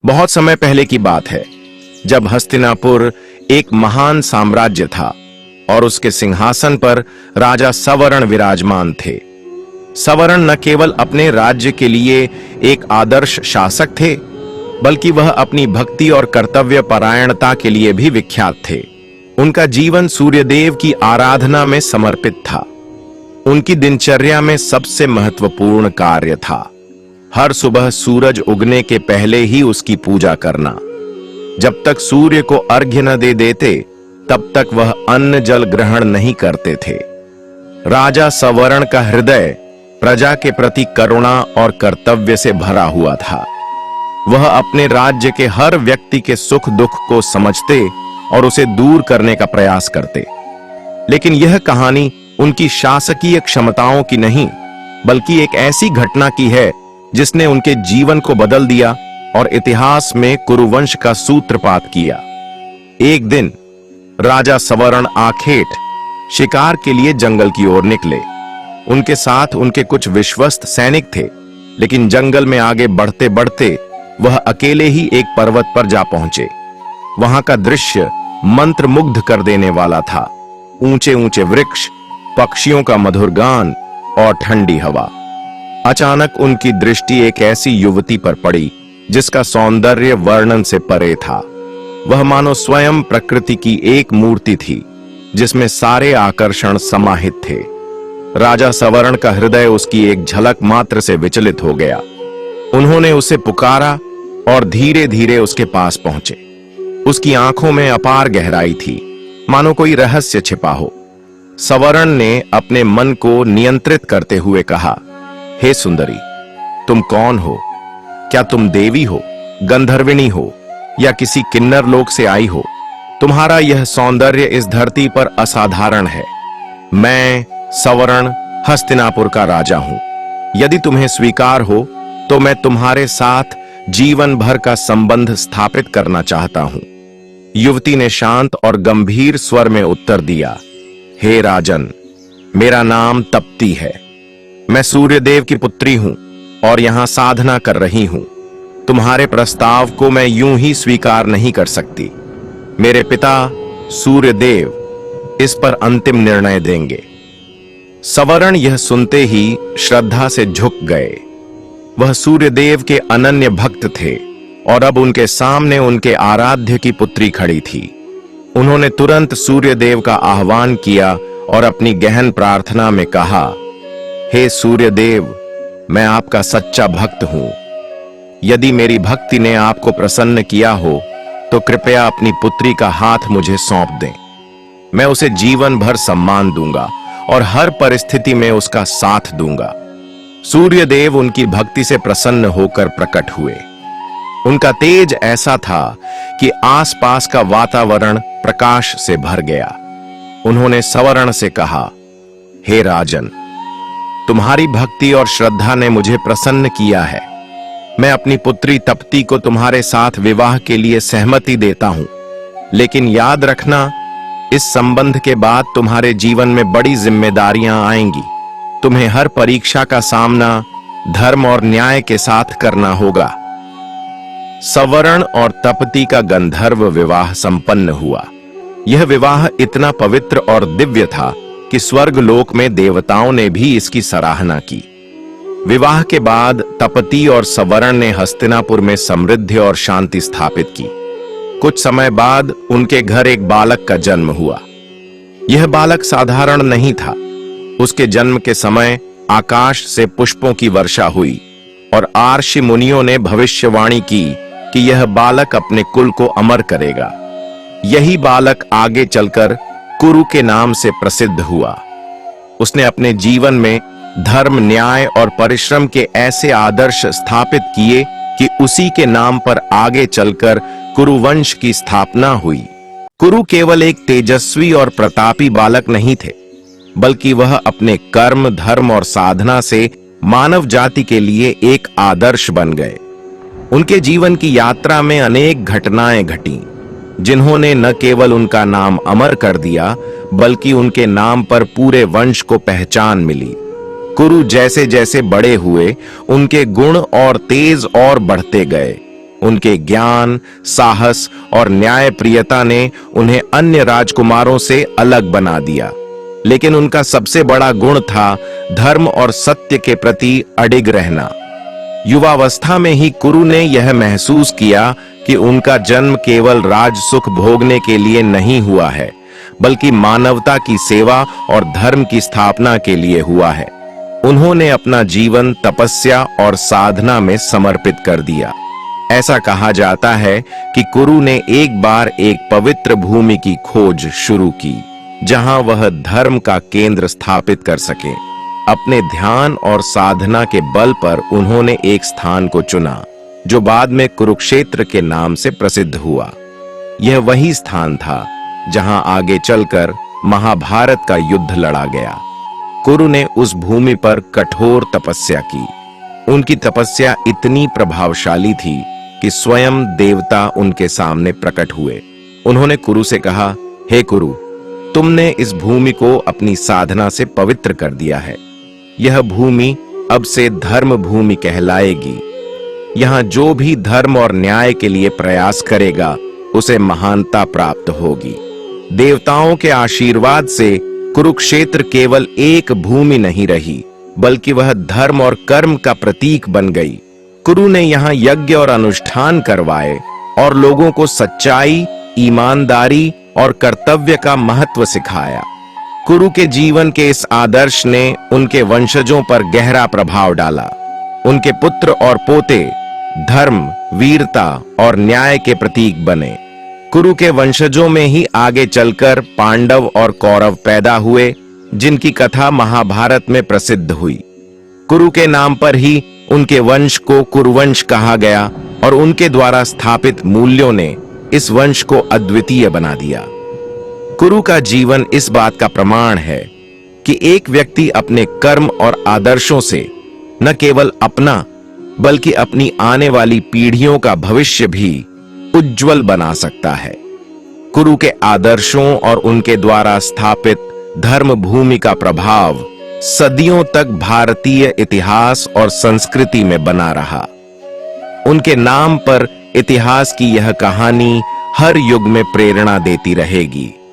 बहुत समय पहले की बात है, जब हस्तिनापुर एक महान साम्राज्य था और उसके सिंहासन पर राजा सवर्ण विराजमान थे। सवर्ण न केवल अपने राज्य के लिए एक आदर्श शासक थे, बल्कि वह अपनी भक्ति और कर्तव्य परायणता के लिए भी विख्यात थे। उनका जीवन सूर्यदेव की आराधना में समर्पित था। उनकी दिनचर्या में सबसे महत्वपूर्ण कार्य था हर सुबह सूरज उगने के पहले ही उसकी पूजा करना। जब तक सूर्य को अर्घ्य न दे देते, तब तक वह अन्न जल ग्रहण नहीं करते थे। राजा सवर्ण का हृदय प्रजा के प्रति करुणा और कर्तव्य से भरा हुआ था। वह अपने राज्य के हर व्यक्ति के सुख दुख को समझते और उसे दूर करने का प्रयास करते। लेकिन यह कहानी उनकी शासकीय क्षमताओं की नहीं, बल्कि एक ऐसी घटना की है जिसने उनके जीवन को बदल दिया और इतिहास में कुरुवंश का सूत्रपात किया। एक दिन राजा सवर्ण आखेट शिकार के लिए जंगल की ओर निकले। उनके साथ उनके कुछ विश्वस्त सैनिक थे, लेकिन जंगल में आगे बढ़ते बढ़ते वह अकेले ही एक पर्वत पर जा पहुंचे। वहां का दृश्य मंत्रमुग्ध कर देने वाला था। ऊंचे ऊंचे वृक्ष, पक्षियों का मधुर गान और ठंडी हवा। अचानक उनकी दृष्टि एक ऐसी युवती पर पड़ी जिसका सौंदर्य वर्णन से परे था। वह मानो स्वयं प्रकृति की एक मूर्ति थी, जिसमें सारे आकर्षण समाहित थे। राजा सवर्ण का हृदय उसकी एक झलक मात्र से विचलित हो गया। उन्होंने उसे पुकारा और धीरे धीरे उसके पास पहुंचे। उसकी आंखों में अपार गहराई थी, मानो कोई रहस्य छिपा हो। सवर्ण ने अपने मन को नियंत्रित करते हुए कहा, हे सुंदरी, तुम कौन हो? क्या तुम देवी हो, गंधर्विणी हो या किसी किन्नर लोक से आई हो? तुम्हारा यह सौंदर्य इस धरती पर असाधारण है। मैं सवर्ण हस्तिनापुर का राजा हूं। यदि तुम्हें स्वीकार हो तो मैं तुम्हारे साथ जीवन भर का संबंध स्थापित करना चाहता हूं। युवती ने शांत और गंभीर स्वर में उत्तर दिया, हे राजन, मेरा नाम तप्ती है। मैं सूर्यदेव की पुत्री हूं और यहां साधना कर रही हूं। तुम्हारे प्रस्ताव को मैं यूं ही स्वीकार नहीं कर सकती। मेरे पिता सूर्यदेव इस पर अंतिम निर्णय देंगे। सवर्ण यह सुनते ही श्रद्धा से झुक गए। वह सूर्यदेव के अनन्य भक्त थे और अब उनके सामने उनके आराध्य की पुत्री खड़ी थी। उन्होंने तुरंत सूर्यदेव का आह्वान किया और अपनी गहन प्रार्थना में कहा, हे सूर्यदेव, मैं आपका सच्चा भक्त हूं। यदि मेरी भक्ति ने आपको प्रसन्न किया हो तो कृपया अपनी पुत्री का हाथ मुझे सौंप दें। मैं उसे जीवन भर सम्मान दूंगा और हर परिस्थिति में उसका साथ दूंगा। सूर्यदेव उनकी भक्ति से प्रसन्न होकर प्रकट हुए। उनका तेज ऐसा था कि आसपास का वातावरण प्रकाश से भर गया। उन्होंने सवर्ण से कहा, हे राजन, तुम्हारी भक्ति और श्रद्धा ने मुझे प्रसन्न किया है। मैं अपनी पुत्री तप्ती को तुम्हारे साथ विवाह के लिए सहमति देता हूं, लेकिन याद रखना, इस संबंध के बाद तुम्हारे जीवन में बड़ी जिम्मेदारियां आएंगी। तुम्हें हर परीक्षा का सामना धर्म और न्याय के साथ करना होगा। सवर्ण और तप्ती का गंधर्व विवाह संपन्न हुआ। यह विवाह इतना पवित्र और दिव्य था कि स्वर्ग लोक में देवताओं ने भी इसकी सराहना की। विवाह के बाद तप्ती और सवर्ण ने हस्तिनापुर में समृद्धि और शांति स्थापित की। कुछ समय बाद उनके घर एक बालक का जन्म हुआ। यह बालक साधारण नहीं था। उसके जन्म के समय आकाश से पुष्पों की वर्षा हुई और आर्षि मुनियों ने भविष्यवाणी की कि यह बालक अपने कुल को अमर करेगा। यही बालक आगे चलकर कुरु के नाम से प्रसिद्ध हुआ। उसने अपने जीवन में धर्म, न्याय और परिश्रम के ऐसे आदर्श स्थापित किए कि उसी के नाम पर आगे चलकर कुरुवंश की स्थापना हुई। कुरु केवल एक तेजस्वी और प्रतापी बालक नहीं थे, बल्कि वह अपने कर्म, धर्म और साधना से मानव जाति के लिए एक आदर्श बन गए। उनके जीवन की यात्रा में अनेक घटनाएं घटीं, जिन्होंने न केवल उनका नाम अमर कर दिया, बल्कि उनके नाम पर पूरे वंश को पहचान मिली। कुरु जैसे जैसे बड़े हुए, उनके गुण और तेज और बढ़ते गए। उनके ज्ञान, साहस और न्यायप्रियता ने उन्हें अन्य राजकुमारों से अलग बना दिया। लेकिन उनका सबसे बड़ा गुण था धर्म और सत्य के प्रति अडिग रहना। युवावस्था में ही कुरु ने यह महसूस किया कि उनका जन्म केवल राज सुख भोगने के लिए नहीं हुआ है, बल्कि मानवता की सेवा और धर्म की स्थापना के लिए हुआ है। उन्होंने अपना जीवन तपस्या और साधना में समर्पित कर दिया। ऐसा कहा जाता है कि कुरु ने एक बार एक पवित्र भूमि की खोज शुरू की, जहां वह धर्म का केंद्र स्थापित कर सके। अपने ध्यान और साधना के बल पर उन्होंने एक स्थान को चुना, जो बाद में कुरुक्षेत्र के नाम से प्रसिद्ध हुआ। यह वही स्थान था जहां आगे चलकर महाभारत का युद्ध लड़ा गया। कुरु ने उस भूमि पर कठोर तपस्या की। उनकी तपस्या इतनी प्रभावशाली थी कि स्वयं देवता उनके सामने प्रकट हुए। उन्होंने कुरु से कहा, हे कुरु, तुमने इस भूमि को अपनी साधना से पवित्र कर दिया है। यह भूमि अब से धर्म भूमि कहलाएगी। यहां जो भी धर्म और न्याय के लिए प्रयास करेगा, उसे महानता प्राप्त होगी। देवताओं के आशीर्वाद से कुरुक्षेत्र केवल एक भूमि नहीं रही, बल्कि वह धर्म और कर्म का प्रतीक बन गई। कुरु ने यहाँ यज्ञ और अनुष्ठान करवाए और लोगों को सच्चाई, ईमानदारी और कर्तव्य का महत्व सिखाया। कुरु के जीवन के इस आदर्श ने उनके वंशजों पर गहरा प्रभाव डाला। उनके पुत्र और पोते धर्म, वीरता और न्याय के प्रतीक बने। कुरु के वंशजों में ही आगे चलकर पांडव और कौरव पैदा हुए, जिनकी कथा महाभारत में प्रसिद्ध हुई। कुरु के नाम पर ही उनके वंश को कुरुवंश कहा गया और उनके द्वारा स्थापित मूल्यों ने इस वंश को अद्वितीय बना दिया। कुरु का जीवन इस बात का प्रमाण है कि एक व्यक्ति अपने कर्म और आदर्शों से न केवल अपना, बल्कि अपनी आने वाली पीढ़ियों का भविष्य भी उज्जवल बना सकता है। कुरु के आदर्शों और उनके द्वारा स्थापित धर्म भूमि का प्रभाव सदियों तक भारतीय इतिहास और संस्कृति में बना रहा। उनके नाम पर इतिहास की यह कहानी हर युग में प्रेरणा देती रहेगी।